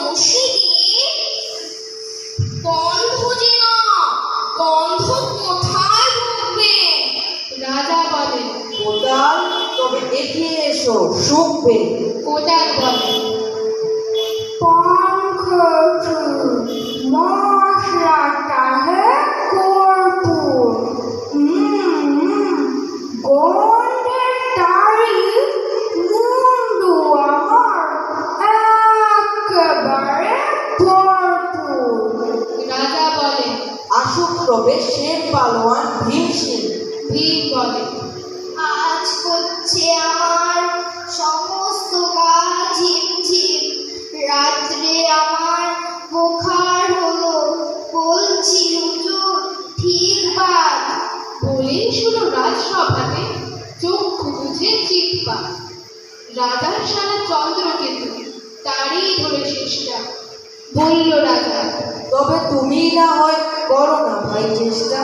রশিদে গন্ধ যে না, গন্ধ কোথায় ঢুকবে? রাজা বলেন, কোদাল তবে এগিয়ে এসো, শুকবে। কোদাল বলেন, पंख মশলাটা হে কর্পূর, গন্ধের তারি মুন্ডু আমার একেবারে ভরপুর। রাজা বলেন, আসুক তবে সেন পালোয়ান ভীমসেন। ভীম বলেন, আজ হচ্ছে আমার সমস্ত কাজ ঝিমঝিম, রাত্রে আমার বোখার হলো, বলছি হুজুর ঠিক বাদ। বলেই শুনো রাজসভাতে চক্ষু বুঝে চিৎপা। রাজার সারা চন্দ্রকেতু, তারই ধরে শেষটা। বলল রাজা, তবে তুমি না হয় করো না ভাই চেষ্টা।